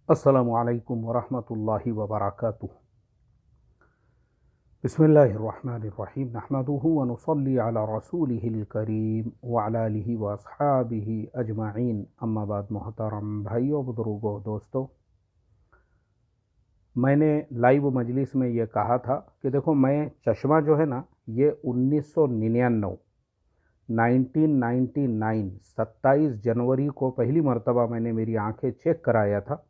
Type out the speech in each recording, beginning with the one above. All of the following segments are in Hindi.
अस्सलामु अलैकुम वरहमतुल्लाहि वबरकातुहू। बिस्मिल्लाहिर्रहमानिर्रहीम नहमदुहु व नुसल्ली अला रसूलिहिल करीम व अला आलिहि व अस्हाबिहि अजमाइन अम्मा बाद। मोहतरम भाइयों, बुजुर्गों, दोस्तों, मैंने लाइव मजलिस में ये कहा था कि देखो, मैं चश्मा जो है ना, ये 1999 27 जनवरी को पहली मरतबा मैंने मेरी आंखें चेक कराया था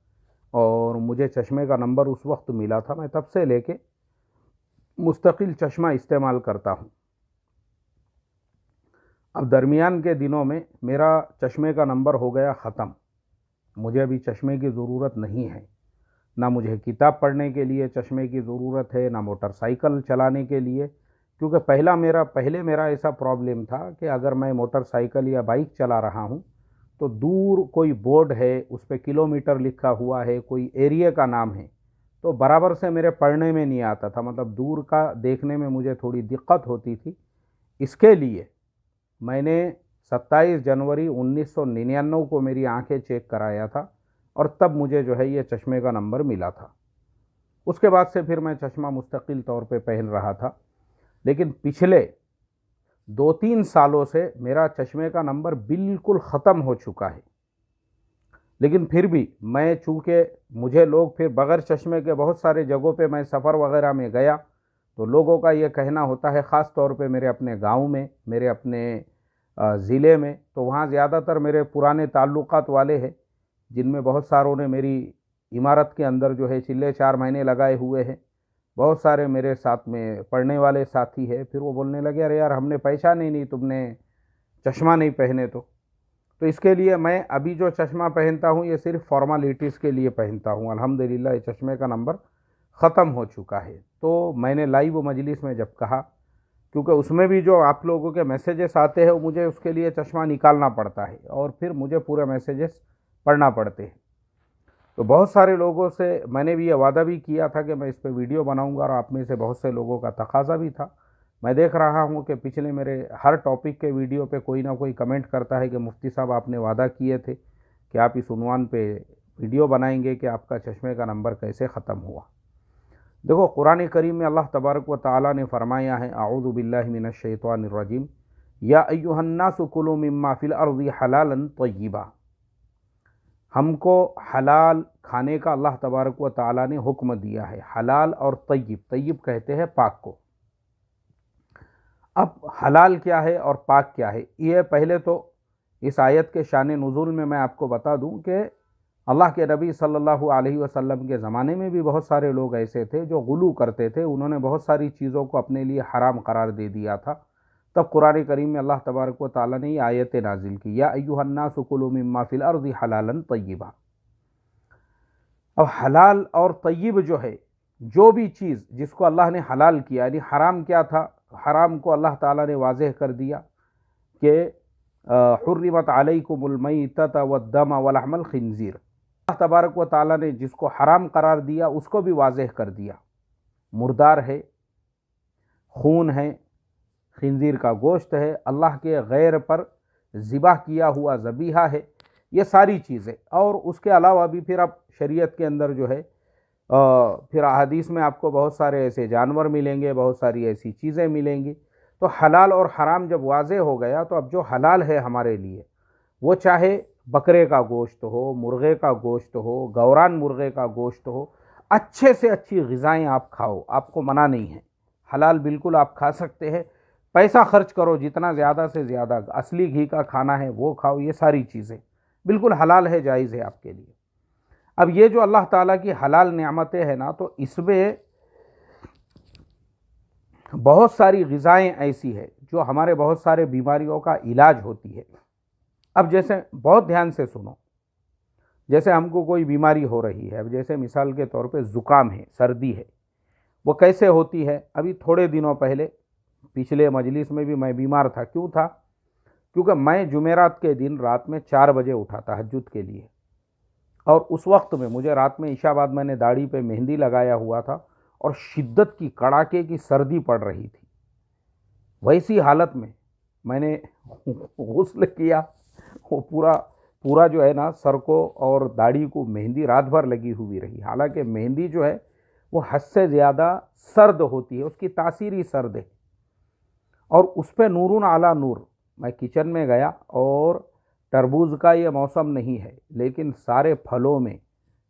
और मुझे चश्मे का नंबर उस वक्त मिला था। मैं तब से लेके मुस्तकिल चश्मा इस्तेमाल करता हूँ। अब दरमियान के दिनों में मेरा चश्मे का नंबर हो गया ख़त्म। मुझे अभी चश्मे की ज़रूरत नहीं है, ना मुझे किताब पढ़ने के लिए चश्मे की ज़रूरत है, ना मोटरसाइकिल चलाने के लिए। क्योंकि पहले मेरा ऐसा प्रॉब्लम था कि अगर मैं मोटरसाइकिल या बाइक चला रहा हूँ तो दूर कोई बोर्ड है, उस पर किलोमीटर लिखा हुआ है, कोई एरिया का नाम है, तो बराबर से मेरे पढ़ने में नहीं आता था। मतलब दूर का देखने में मुझे थोड़ी दिक्कत होती थी। इसके लिए मैंने 27 जनवरी 1999 को मेरी आंखें चेक कराया था और तब मुझे जो है ये चश्मे का नंबर मिला था। उसके बाद से फिर मैं चश्मा मुस्तकिल तौर पे पहन रहा था। लेकिन पिछले 2-3 सालों से मेरा चश्मे का नंबर बिल्कुल ख़त्म हो चुका है। लेकिन फिर भी मैं, चूँकि मुझे लोग फिर बग़ैर चश्मे के बहुत सारे जगहों पे मैं सफ़र वग़ैरह में गया तो लोगों का ये कहना होता है, ख़ास तौर पे मेरे अपने गांव में, मेरे अपने ज़िले में, तो वहाँ ज़्यादातर मेरे पुराने ताल्लुक़ात वाले हैं जिनमें बहुत सारों ने मेरी इमारत के अंदर जो है चिल्ले 4 महीने लगाए हुए हैं। बहुत सारे मेरे साथ में पढ़ने वाले साथी हैं। फिर वो बोलने लगे, अरे यार, हमने पहचाने ही नहीं, तुमने चश्मा नहीं पहने तो इसके लिए मैं अभी जो चश्मा पहनता हूँ ये सिर्फ फॉर्मेलिटीज़ के लिए पहनता हूँ। अल्हम्दुलिल्लाह ये चश्मे का नंबर ख़त्म हो चुका है। तो मैंने लाइव मजलिस में जब कहा, क्योंकि उसमें भी जो आप लोगों के मैसेजेस आते हैं मुझे उसके लिए चश्मा निकालना पड़ता है और फिर मुझे पूरे मैसेजेस पढ़ना पड़ते हैं। तो बहुत सारे लोगों से मैंने भी ये वादा भी किया था कि मैं इस पर वीडियो बनाऊंगा और आप में से बहुत से लोगों का तकाजा भी था। मैं देख रहा हूँ कि पिछले मेरे हर टॉपिक के वीडियो पे कोई ना कोई कमेंट करता है कि मुफ्ती साहब, आपने वादा किए थे कि आप इस उन्वान पे वीडियो बनाएंगे कि आपका चश्मे का नंबर कैसे ख़त्म हुआ। देखो, कुरान करीम में अल्लाह तबारक व तआला ने फरमाया है, अऊज़ु बिल्लाहि मिनश शैतानिर रजीम, या अय्युहन्नासु कुलू मिम्मा फिल अर्ज़ि हलालन तय्यिबा। हमको हलाल खाने का अल्लाह तबारक व तआला ने हुक्म दिया है। हलाल और तय्यब, तय्यब कहते हैं पाक को। अब हलाल क्या है और पाक क्या है, ये पहले तो इस आयत के शान नुज़ूल में मैं आपको बता दूं कि अल्लाह के नबी सल्लल्लाहु अलैहि वसल्लम के ज़माने में भी बहुत सारे लोग ऐसे थे जो गुलू करते थे। उन्होंने बहुत सारी चीज़ों को अपने लिए हराम करार दे दिया था। तब कुरान करीम में अल्लाह तबारक व तआला ने ये आयत नाजिल की, या अय्युहन्नासु कुलू मिम्मा फिल अर्ज़ि हलालन तय्यिबा। अब हलाल और तय्यब जो है, जो भी चीज़ जिसको अल्लाह ने हलाल किया, यानी हराम क्या था, हराम को अल्लाह ताला ने वाज़ेह कर दिया कि हुर्रिमत अलैकुमुल मैतत वद्दम वलहमल खिंज़ीर। अल्लाह तबारक व ताला ने जिसको हराम करार दिया उसको भी वाज़ेह कर दिया। मुर्दार है, खून है, खिंज़ीर का गोश्त है, अल्लाह के गैर पर ज़िबा किया हुआ ज़बीहा है, ये सारी चीज़ें। और उसके अलावा भी फिर अब शरीयत के अंदर जो है फिर अहादीस में आपको बहुत सारे ऐसे जानवर मिलेंगे, बहुत सारी ऐसी चीज़ें मिलेंगी। तो हलाल और हराम जब वाज़े हो गया तो अब जो हलाल है हमारे लिए, वो चाहे बकरे का गोश्त हो, मुर्गे का गोश्त हो, गौरान मुर्गे का गोश्त हो, अच्छे से अच्छी ग़िज़ाएँ आप खाओ, आपको मना नहीं है। हलाल बिल्कुल आप खा सकते हैं। पैसा खर्च करो जितना ज़्यादा से ज़्यादा, असली घी का खाना है वो खाओ, ये सारी चीज़ें बिल्कुल हलाल है, जायज़ है आपके लिए। अब ये जो अल्लाह ताला की हलाल नेमतें हैं ना, तो इसमें बहुत सारी ग़िज़ाएँ ऐसी है जो हमारे बहुत सारे बीमारियों का इलाज होती है। अब जैसे बहुत ध्यान से सुनो, जैसे हमको कोई बीमारी हो रही है, अब जैसे मिसाल के तौर पे ज़ुकाम है, सर्दी है, वो कैसे होती है। अभी थोड़े दिनों पहले पिछले मजलिस में भी मैं बीमार था। क्यों था? क्योंकि मैं जुमेरात के दिन रात में 4 बजे उठा तहज्जुद के लिए, और उस वक्त में मुझे रात में इशा बाद मैंने दाढ़ी पे मेहंदी लगाया हुआ था और शिद्दत की कड़ाके की सर्दी पड़ रही थी। वैसी हालत में मैंने गुस्ल किया, वो पूरा पूरा जो है ना सर को और दाढ़ी को मेहंदी रात भर लगी हुई रही। हालांकि मेहंदी जो है वो हद से ज़्यादा सर्द होती है, उसकी तासीर ही सर्द है। और उस पर नूरुन आला नूर, मैं किचन में गया और तरबूज का ये मौसम नहीं है, लेकिन सारे फलों में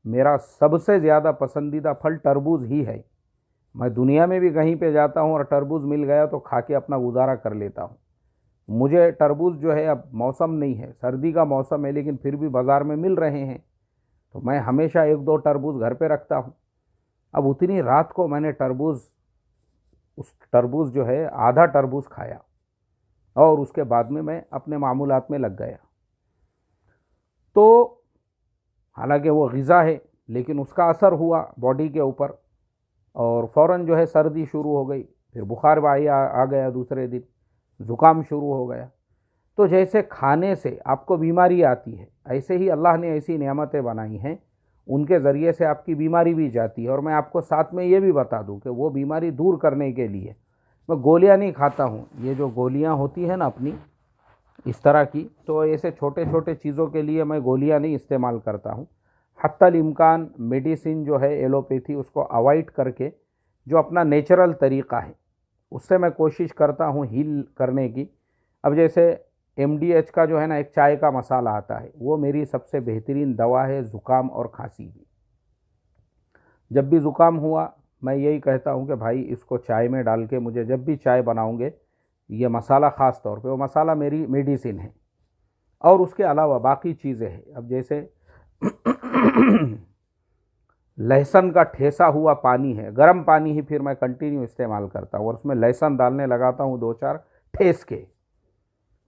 मेरा सबसे ज़्यादा पसंदीदा फल तरबूज ही है। मैं दुनिया में भी कहीं पे जाता हूँ और तरबूज मिल गया तो खा के अपना गुजारा कर लेता हूँ। मुझे तरबूज जो है, अब मौसम नहीं है, सर्दी का मौसम है, लेकिन फिर भी बाज़ार में मिल रहे हैं तो मैं हमेशा एक दो तरबूज घर पे रखता हूँ। अब उतनी रात को मैंने उस तरबूज जो है आधा तरबूज खाया और उसके बाद में मैं अपने मामूलात में लग गया। तो हालांकि वो ग़िज़ा है, लेकिन उसका असर हुआ बॉडी के ऊपर और फ़ौरन जो है सर्दी शुरू हो गई, फिर बुखार भाई आ गया, दूसरे दिन ज़ुकाम शुरू हो गया। तो जैसे खाने से आपको बीमारी आती है, ऐसे ही अल्लाह ने ऐसी नेमतें बनाई हैं, उनके ज़रिए से आपकी बीमारी भी जाती है। और मैं आपको साथ में ये भी बता दूं कि वो बीमारी दूर करने के लिए मैं गोलियां नहीं खाता हूं। ये जो गोलियां होती हैं ना अपनी इस तरह की, तो ऐसे छोटे छोटे चीज़ों के लिए मैं गोलियां नहीं इस्तेमाल करता हूं। हत्तल इम्कान मेडिसिन जो है एलोपैथी, उसको अवॉइड करके जो अपना नेचुरल तरीक़ा है उससे मैं कोशिश करता हूँ हील करने की। अब जैसे MDH का जो है ना एक चाय का मसाला आता है, वो मेरी सबसे बेहतरीन दवा है ज़ुकाम और खांसी की। जब भी ज़ुकाम हुआ मैं यही कहता हूँ कि भाई इसको चाय में डाल के, मुझे जब भी चाय बनाऊँगे ये मसाला ख़ास तौर पे, वो मसाला मेरी मेडिसिन है। और उसके अलावा बाकी चीज़ें हैं, अब जैसे लहसुन का ठेसा हुआ पानी है, गर्म पानी ही फिर मैं कंटिन्यू इस्तेमाल करता हूँ और उसमें लहसुन डालने लगाता हूँ 2-4 ठेस के।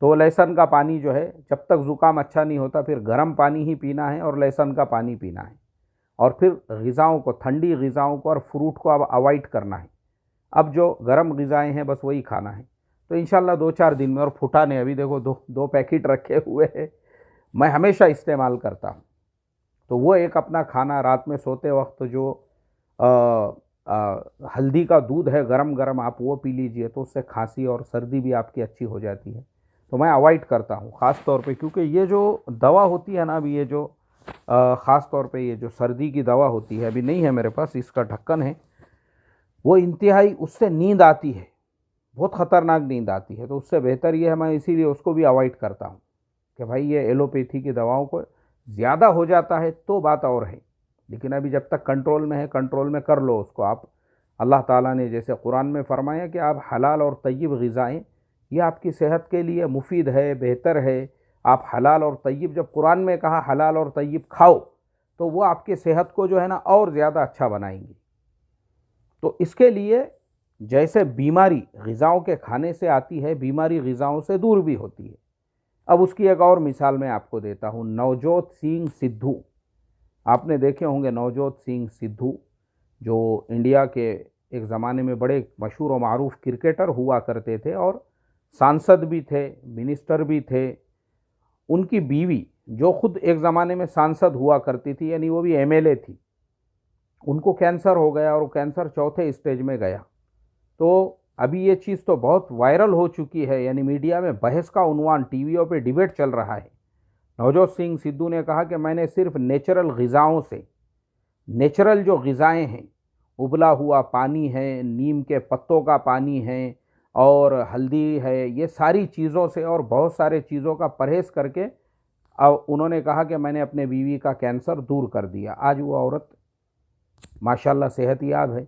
तो लहसुन का पानी जो है, जब तक ज़ुकाम अच्छा नहीं होता फिर गर्म पानी ही पीना है और लहसुन का पानी पीना है। और फिर ग़िज़ाओं को, ठंडी ग़िज़ाओं को और फ्रूट को अब अवॉइड करना है। अब जो गर्म ग़िज़ाएँ हैं बस वही खाना है। तो इंशाल्लाह 2-4 दिन में, और फुटाने अभी देखो 2 पैकेट रखे हुए हैं, मैं हमेशा इस्तेमाल करता हूँ। तो वो एक अपना खाना, रात में सोते वक्त जो हल्दी का दूध है गरम गरम, आप वो पी लीजिए तो उससे खांसी और सर्दी भी आपकी अच्छी हो जाती है। तो मैं अवॉइड करता हूँ ख़ास तौर पे, क्योंकि ये जो दवा होती है ना, अभी ये जो ख़ास तौर पे ये जो सर्दी की दवा होती है, अभी नहीं है मेरे पास, इसका ढक्कन है, वो इंतहाई, उससे नींद आती है, बहुत ख़तरनाक नींद आती है। तो उससे बेहतर ये है, मैं इसीलिए उसको भी अवॉइड करता हूँ कि भाई ये एलोपैथी की दवाओं को ज़्यादा हो जाता है तो बात और है, लेकिन अभी जब तक कंट्रोल में है, कंट्रोल में कर लो उसको आप। अल्लाह ताला ने जैसे कुरान में फरमाया कि आप हलाल और तय्यब ग़िज़ाएँ, ये आपकी सेहत के लिए मुफीद है, बेहतर है। आप हलाल और तय्यब, जब कुरान में कहा हलाल और तय्यब खाओ, तो वो आपकी सेहत को जो है ना और ज़्यादा अच्छा बनाएंगी। तो इसके लिए जैसे बीमारी ग़िज़ाओं के खाने से आती है, बीमारी ग़िज़ाओं से दूर भी होती है। अब उसकी एक और मिसाल मैं आपको देता हूँ। नवजोत सिंह सिद्धू, आपने देखे होंगे नवजोत सिंह सिद्धू, जो इंडिया के एक ज़माने में बड़े मशहूर और मारूफ क्रिकेटर हुआ करते थे और सांसद भी थे, मिनिस्टर भी थे। उनकी बीवी जो खुद एक ज़माने में सांसद हुआ करती थी, यानी वो भी MLA थी, उनको कैंसर हो गया और वो कैंसर चौथे स्टेज में गया। तो अभी ये चीज़ तो बहुत वायरल हो चुकी है, यानी मीडिया में बहस का उन्वान, टीवीओं पे डिबेट चल रहा है। नवजोत सिंह सिद्धू ने कहा कि मैंने सिर्फ नेचुरल ग़िज़ाओं से, नेचुरल जो ग़िज़ाएँ हैं, उबला हुआ पानी है, नीम के पत्तों का पानी है और हल्दी है, ये सारी चीज़ों से और बहुत सारे चीज़ों का परहेज़ करके अब उन्होंने कहा कि मैंने अपने बीवी का कैंसर दूर कर दिया। आज वो औरत माशाल्लाह सेहतयाब है।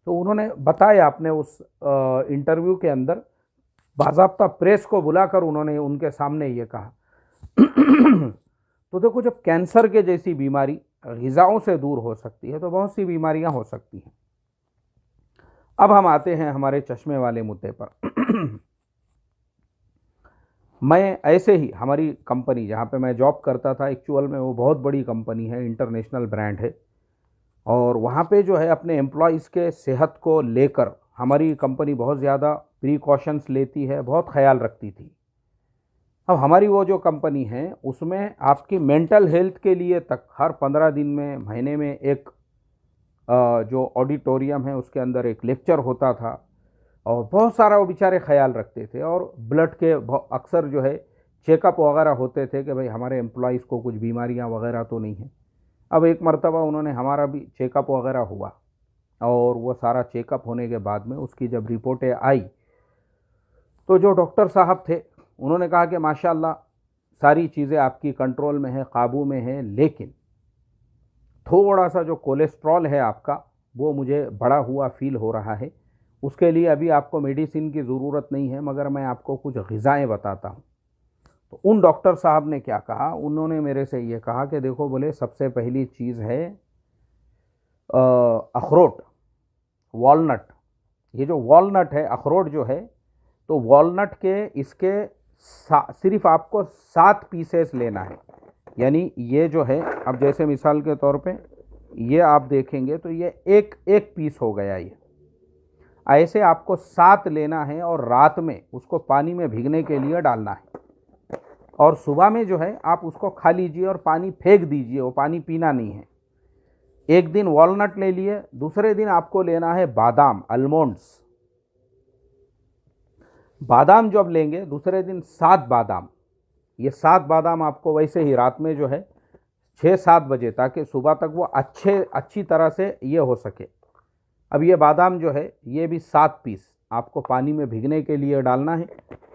तो उन्होंने बताया अपने उस इंटरव्यू के अंदर, बाज़ाब्ता प्रेस को बुलाकर उन्होंने उनके सामने ये कहा। तो देखो, जब कैंसर के जैसी बीमारी ग़िज़ाओं से दूर हो सकती है तो बहुत सी बीमारियां हो सकती हैं। अब हम आते हैं हमारे चश्मे वाले मुद्दे पर। मैं ऐसे ही, हमारी कंपनी जहाँ पे मैं जॉब करता था, एक्चुअल में वो बहुत बड़ी कंपनी है, इंटरनेशनल ब्रांड है, और वहाँ पे जो है अपने एम्प्लॉइज़ के सेहत को लेकर हमारी कंपनी बहुत ज़्यादा प्रिकॉशंस लेती है, बहुत ख्याल रखती थी। अब हमारी वो जो कंपनी है उसमें आपकी मेंटल हेल्थ के लिए तक हर 15 दिन में, महीने में एक जो ऑडिटोरियम है उसके अंदर एक लेक्चर होता था और बहुत सारा वो बेचारे ख्याल रखते थे। और ब्लड के अक्सर जो है चेकअप वगैरह होते थे कि भाई हमारे एम्प्लॉयज़ को कुछ बीमारियां वगैरह तो नहीं है। अब एक मर्तबा उन्होंने हमारा भी चेकअप वगैरह हुआ, और वो सारा चेकअप होने के बाद में उसकी जब रिपोर्टें आई तो जो डॉक्टर साहब थे उन्होंने कहा कि माशाल्लाह सारी चीज़ें आपकी कंट्रोल में है, काबू में है, लेकिन थोड़ा सा जो कोलेस्ट्रॉल है आपका वो मुझे बढ़ा हुआ फील हो रहा है। उसके लिए अभी आपको मेडिसिन की ज़रूरत नहीं है, मगर मैं आपको कुछ ग़िज़ाएँ बताता हूँ। तो उन डॉक्टर साहब ने क्या कहा, उन्होंने मेरे से ये कहा कि देखो बोले, सबसे पहली चीज़ है अखरोट, वॉलनट। ये जो वॉलनट है, अखरोट जो है, तो वॉलनट के इसके सिर्फ आपको 7 पीसेस लेना है। यानी ये जो है, अब जैसे मिसाल के तौर पे ये आप देखेंगे तो ये एक एक पीस हो गया। ये ऐसे आपको 7 लेना है और रात में उसको पानी में भीगने के लिए डालना है, और सुबह में जो है आप उसको खा लीजिए और पानी फेंक दीजिए, वो पानी पीना नहीं है। एक दिन वॉलनट ले लिए, दूसरे दिन आपको लेना है बादाम, आलमंड्स। बादाम जब लेंगे दूसरे दिन 7 बादाम, ये 7 बादाम आपको वैसे ही रात में जो है 6-7 बजे, ताकि सुबह तक वो अच्छी तरह से ये हो सके। अब ये बादाम जो है ये भी 7 पीस आपको पानी में भिगने के लिए डालना है,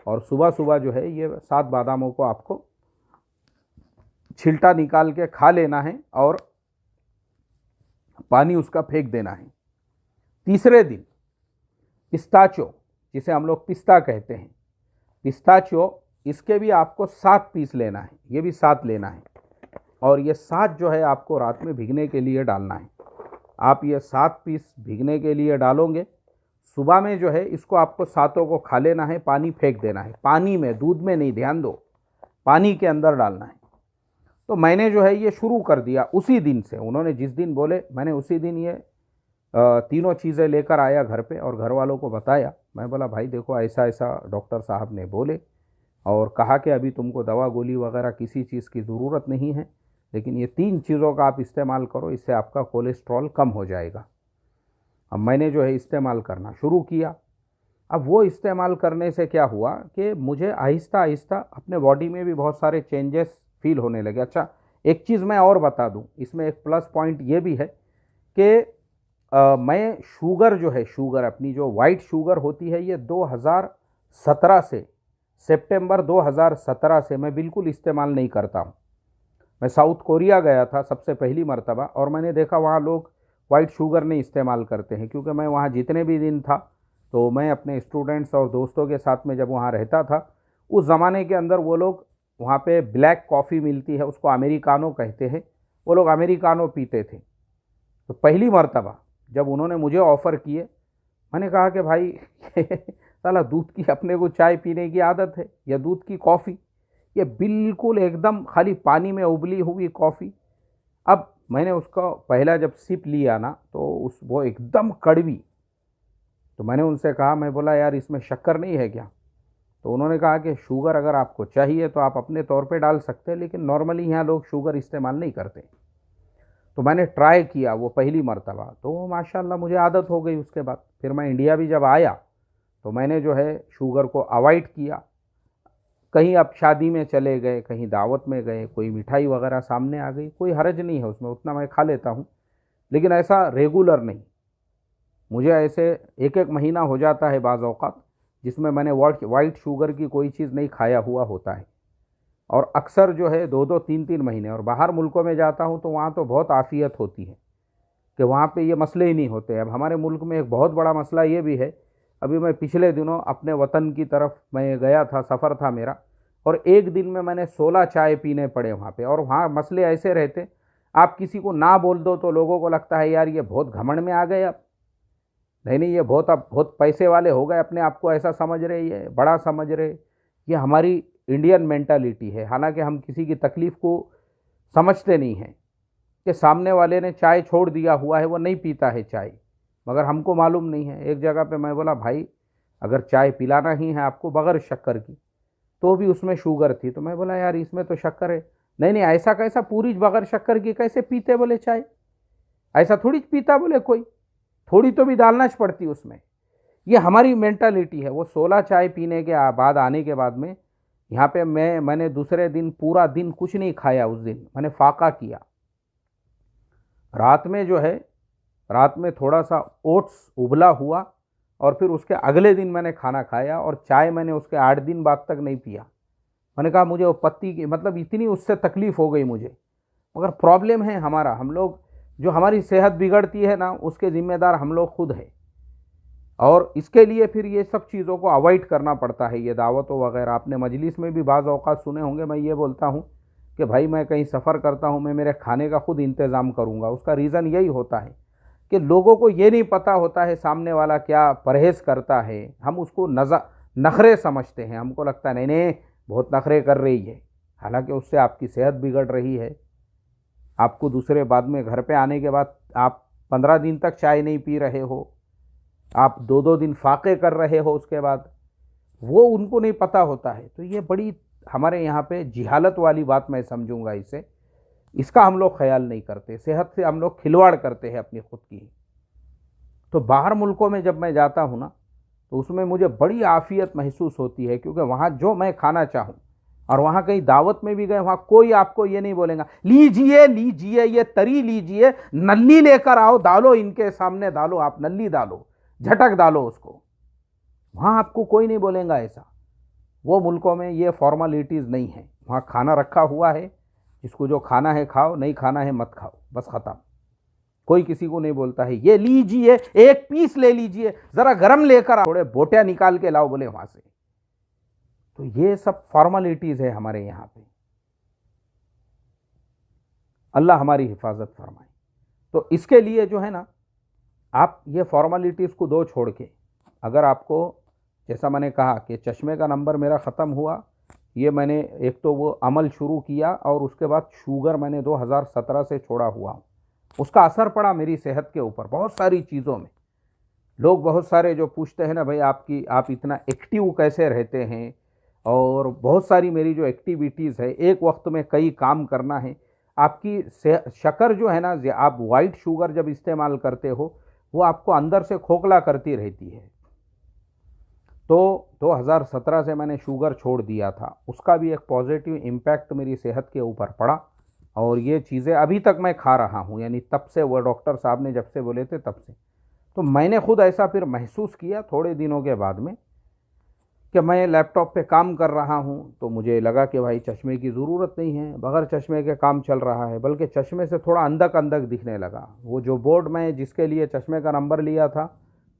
और सुबह सुबह जो है ये 7 बादामों को आपको छिलटा निकाल के खा लेना है और पानी उसका फेंक देना है। तीसरे दिन पिस्ताचो, जिसे हम लोग पिस्ता कहते हैं, पिस्ताचो, इसके भी आपको 7 पीस लेना है, ये भी 7 लेना है, और ये 7 जो है आपको रात में भिगने के लिए डालना है। आप ये 7 पीस भिगने के लिए डालोगे, सुबह में जो है इसको आपको 7 को खा लेना है, पानी फेंक देना है, पानी में, दूध में नहीं, ध्यान दो, पानी के अंदर डालना है। तो मैंने जो है ये शुरू कर दिया उसी दिन से। उन्होंने जिस दिन बोले मैंने उसी दिन ये तीनों चीज़ें लेकर आया घर पे और घर वालों को बताया। मैं बोला भाई देखो ऐसा ऐसा डॉक्टर साहब ने बोले, और कहा कि अभी तुमको दवा गोली वगैरह किसी चीज़ की ज़रूरत नहीं है, लेकिन ये 3 चीज़ों का आप इस्तेमाल करो, इससे आपका कोलेस्ट्रॉल कम हो जाएगा। अब मैंने जो है इस्तेमाल करना शुरू किया। अब वो इस्तेमाल करने से क्या हुआ कि मुझे आहिस्ता आहिस्ता अपने बॉडी में भी बहुत सारे चेंजेस फील होने लगे। अच्छा, एक चीज़ मैं और बता दूं, इसमें एक प्लस पॉइंट ये भी है कि मैं शुगर जो है, शुगर अपनी जो वाइट शुगर होती है, ये 2017 से, सितंबर 2017 से मैं बिल्कुल इस्तेमाल नहीं करता हूँ। मैं साउथ कोरिया गया था सबसे पहली मर्तबा, और मैंने देखा वहाँ लोग वाइट शुगर नहीं इस्तेमाल करते हैं, क्योंकि मैं वहाँ जितने भी दिन था तो मैं अपने स्टूडेंट्स और दोस्तों के साथ में जब वहाँ रहता था, उस ज़माने के अंदर वो लोग वहाँ पे ब्लैक कॉफ़ी मिलती है, उसको अमेरिकानो कहते हैं, वो लोग अमेरिकानो पीते थे। तो पहली मर्तबा जब उन्होंने मुझे ऑफ़र किए, मैंने कहा कि भाई साला दूध की अपने को चाय पीने की आदत है या दूध की कॉफ़ी, ये बिल्कुल एकदम खाली पानी में उबली हुई कॉफ़ी। अब मैंने उसका पहला जब सिप लिया ना तो वो एकदम कड़वी। तो मैंने उनसे कहा, मैं बोला यार इसमें शक्कर नहीं है क्या? तो उन्होंने कहा कि शुगर अगर आपको चाहिए तो आप अपने तौर पे डाल सकते हैं, लेकिन नॉर्मली यहाँ लोग शुगर इस्तेमाल नहीं करते। तो मैंने ट्राई किया वो पहली मर्तबा, तो माशाल्लाह मुझे आदत हो गई। उसके बाद फिर मैं इंडिया भी जब आया तो मैंने जो है शुगर को अवॉइड किया। कहीं आप शादी में चले गए, कहीं दावत में गए, कोई मिठाई वगैरह सामने आ गई, कोई हर्ज नहीं है उसमें, उतना मैं खा लेता हूँ, लेकिन ऐसा रेगुलर नहीं। मुझे ऐसे एक एक महीना हो जाता है बाज़ औक़ात जिसमें मैंने वाइट शुगर की कोई चीज़ नहीं खाया हुआ होता है, और अक्सर जो है 2-2, 3-3 महीने। और बाहर मुल्कों में जाता हूँ तो वहाँ तो बहुत आफ़ियत होती है कि वहाँ पे ये मसले ही नहीं होते। अब हमारे मुल्क में एक बहुत बड़ा मसला ये भी है, अभी मैं पिछले दिनों अपने वतन की तरफ मैं गया था, सफ़र था मेरा, और एक दिन में मैंने 16 चाय पीने पड़े वहाँ पे। और वहाँ मसले ऐसे रहते, आप किसी को ना बोल दो तो लोगों को लगता है यार ये बहुत घमंड में आ गए, अब नहीं ये बहुत पैसे वाले हो गए, अपने आप को ऐसा समझ रहे, ये बड़ा समझ रहे। ये हमारी इंडियन मेंटालिटी है। हालांकि हम किसी की तकलीफ़ को समझते नहीं हैं कि सामने वाले ने चाय छोड़ दिया हुआ है, वो नहीं पीता है चाय, मगर हमको मालूम नहीं है। एक जगह पे मैं बोला भाई अगर चाय पिलाना ही है आपको बग़ैर शक्कर की, तो भी उसमें शुगर थी। तो मैं बोला यार इसमें तो शक्कर है। नहीं ऐसा कैसा, पूरी बग़ैर शक्कर की कैसे पीते बोले चाय? ऐसा थोड़ी पीता बोले कोई, थोड़ी तो भी डालना पड़ती उसमें। ये हमारी मेंटालिटी है। वो 16 चाय पीने के बाद आने के बाद में यहाँ पे मैंने दूसरे दिन पूरा दिन कुछ नहीं खाया, उस दिन मैंने फाका किया। रात में जो है, रात में थोड़ा सा ओट्स उबला हुआ और फिर उसके अगले दिन मैंने खाना खाया, और चाय मैंने उसके 8 दिन बाद तक नहीं पिया। मैंने कहा मुझे वो पत्ती की मतलब इतनी उससे तकलीफ़ हो गई मुझे। मगर प्रॉब्लम है हमारा, हम लोग जो हमारी सेहत बिगड़ती है ना, उसके ज़िम्मेदार हम लोग खुद हैं। और इसके लिए फिर ये सब चीज़ों को अवॉइड करना पड़ता है। ये दावतों वगैरह आपने मजलिस में भी बाज़ औक़ात सुने होंगे, मैं ये बोलता हूँ कि भाई मैं कहीं सफ़र करता हूँ, मैं मेरे खाने का खुद इंतज़ाम करूँगा। उसका रीज़न यही होता है कि लोगों को ये नहीं पता होता है सामने वाला क्या परहेज़ करता है। हम उसको नखरे समझते हैं, हमको लगता है नहीं नहीं बहुत नखरे कर रही है, हालांकि उससे आपकी सेहत बिगड़ रही है। आपको दूसरे बाद में घर पे आने के बाद आप 15 दिन तक चाय नहीं पी रहे हो, आप 2-2 दिन फाके कर रहे हो उसके बाद, वो उनको नहीं पता होता है। तो ये बड़ी हमारे यहाँ पे जिहालत वाली बात मैं समझूंगा इसे। इसका हम लोग ख्याल नहीं करते, सेहत से हम लोग खिलवाड़ करते हैं अपनी खुद की। तो बाहर मुल्कों में जब मैं जाता हूँ ना, तो उसमें मुझे बड़ी आफियत महसूस होती है, क्योंकि वहाँ जो मैं खाना चाहूँ, और वहाँ कहीं दावत में भी गए, वहाँ कोई आपको ये नहीं बोलेगा लीजिए लीजिए ये तरी लीजिए, नल्ली लेकर आओ, डालो इनके सामने, डालो आप नल्ली डालो, झटक डालो उसको। वहाँ आपको कोई नहीं बोलेगा ऐसा। वो मुल्कों में ये फॉर्मेलिटीज़ नहीं है। वहाँ खाना रखा हुआ है, जिसको जो खाना है खाओ, नहीं खाना है मत खाओ, बस ख़त्म। कोई किसी को नहीं बोलता है ये लीजिए एक पीस ले लीजिए, ज़रा गरम लेकर थोड़े बोटियाँ निकाल के लाओ बोले वहाँ से। तो ये सब फॉर्मेलिटीज़ है हमारे यहाँ पे। अल्लाह हमारी हिफाजत फरमाए। तो इसके लिए जो है ना, आप ये फॉर्मेलिटीज़ को दो छोड़ के, अगर आपको, जैसा मैंने कहा कि चश्मे का नंबर मेरा ख़त्म हुआ, ये मैंने एक तो वो अमल शुरू किया, और उसके बाद शुगर मैंने 2017 से छोड़ा हुआ हूँ। उसका असर पड़ा मेरी सेहत के ऊपर बहुत सारी चीज़ों में। लोग बहुत सारे जो पूछते हैं ना, भाई आप इतना एक्टिव कैसे रहते हैं, और बहुत सारी मेरी जो एक्टिविटीज़ है, एक वक्त में कई काम करना है। आपकी शक्कर जो है ना, आप वाइट शुगर जब इस्तेमाल करते हो, वो आपको अंदर से खोखला करती रहती है। तो 2017 से मैंने शुगर छोड़ दिया था, उसका भी एक पॉजिटिव इम्पैक्ट मेरी सेहत के ऊपर पड़ा। और ये चीज़ें अभी तक मैं खा रहा हूँ, यानी तब से, वो डॉक्टर साहब ने जब से बोले थे तब से। तो मैंने खुद ऐसा फिर महसूस किया थोड़े दिनों के बाद में, कि मैं लैपटॉप पे काम कर रहा हूँ, तो मुझे लगा कि भाई चश्मे की ज़रूरत नहीं है, बगैर चश्मे के काम चल रहा है, बल्कि चश्मे से थोड़ा अंधक अंधक दिखने लगा। वो जो बोर्ड में जिसके लिए चश्मे का नंबर लिया था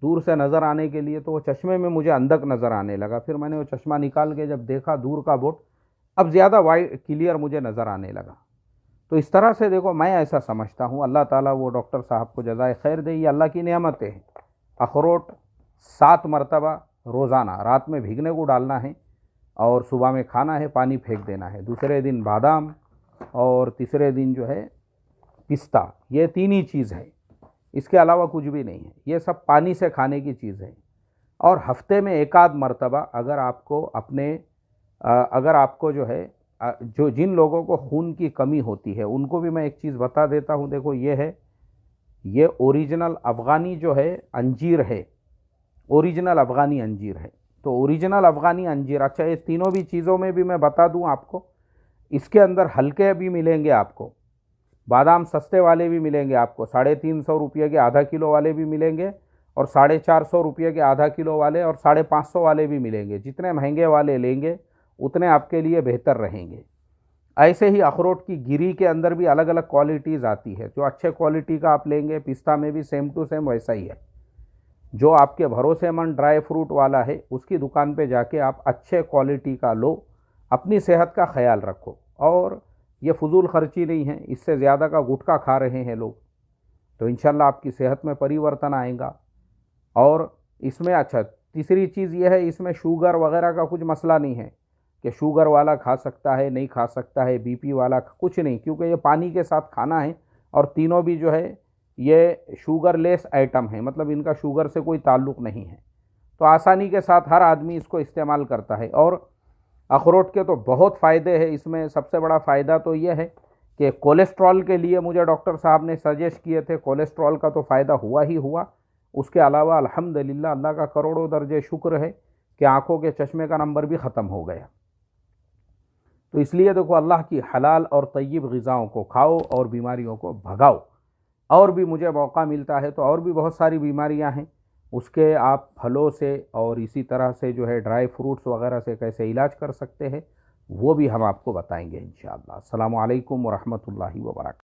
दूर से नज़र आने के लिए, तो वो चश्मे में मुझे अंधक नज़र आने लगा। फिर मैंने वो चश्मा निकाल के जब देखा दूर का बोर्ड, अब ज़्यादा वाइड क्लियर मुझे नज़र आने लगा। तो इस तरह से देखो, मैं ऐसा समझता हूँ, अल्लाह ताला वो डॉक्टर साहब को जज़ाए खैर दे, ये अल्लाह की नेमतें हैं। अखरोट 7 मरतबा रोज़ाना रात में भीगने को डालना है, और सुबह में खाना है, पानी फेंक देना है। दूसरे दिन बादाम, और तीसरे दिन जो है पिस्ता। ये 3 ही चीज़ है, इसके अलावा कुछ भी नहीं है। ये सब पानी से खाने की चीज़ है। और हफ्ते में एक आध मरतबा अगर आपको जो है, जो जिन लोगों को खून की कमी होती है, उनको भी मैं एक चीज़ बता देता हूँ। देखो ये ओरिजिनल अफ़गानी जो है अंजीर है, ओरिजिनल अफ़गानी अंजीर है। तो ओरिजिनल अफ़गानी अंजीर, अच्छा ये तीनों भी चीज़ों में भी मैं बता दूं आपको, इसके अंदर हल्के भी मिलेंगे आपको, बादाम सस्ते वाले भी मिलेंगे आपको, 350 रुपये के आधा किलो वाले भी मिलेंगे, और 450 रुपये के आधा किलो वाले, और 550 वाले भी मिलेंगे। जितने महंगे वाले लेंगे उतने आपके लिए बेहतर रहेंगे। ऐसे ही अखरोट की गिरी के अंदर भी अलग अलग क्वालिटीज़ आती है। जो अच्छे क्वालिटी का आप लेंगे, पिस्ता में भी सेम टू सेम वैसा ही है। जो आपके भरोसेमंद ड्राई फ्रूट वाला है, उसकी दुकान पे जाके आप अच्छे क्वालिटी का लो, अपनी सेहत का ख्याल रखो। और ये फजूल खर्ची नहीं है, इससे ज़्यादा का गुटखा खा रहे हैं लोग, तो इंशाल्लाह आपकी सेहत में परिवर्तन आएगा। और इसमें अच्छा तीसरी चीज़ ये है, इसमें शुगर वगैरह का कुछ मसला नहीं है कि शुगर वाला खा सकता है नहीं खा सकता है, बीपी वाला कुछ नहीं, क्योंकि ये पानी के साथ खाना है, और तीनों भी जो है ये शुगर लेस आइटम है, मतलब इनका शुगर से कोई ताल्लुक़ नहीं है। तो आसानी के साथ हर आदमी इसको इस्तेमाल करता है। और अखरोट के तो बहुत फ़ायदे हैं। इसमें सबसे बड़ा फ़ायदा तो ये है कि कोलेस्ट्रॉल के लिए मुझे डॉक्टर साहब ने सजेस्ट किए थे, कोलेस्ट्रॉल का तो फ़ायदा हुआ ही हुआ। उसके अलावा अल्हम्दुलिल्लाह अल्लाह का करोड़ों दर्जे शुक्र है कि आँखों के चश्मे का नंबर भी ख़त्म हो गया। तो इसलिए देखो, अल्लाह की हलाल और तय्यब ग़िज़ाओं को खाओ और बीमारियों को भगाओ। और भी मुझे मौका मिलता है तो और भी बहुत सारी बीमारियां हैं, उसके आप फलों से और इसी तरह से जो है ड्राई फ्रूट्स वगैरह से कैसे इलाज कर सकते हैं, वो भी हम आपको बताएंगे इंशाअल्लाह। अस्सलामु अलैकुम व रहमतुल्लाहि व बरकातहू।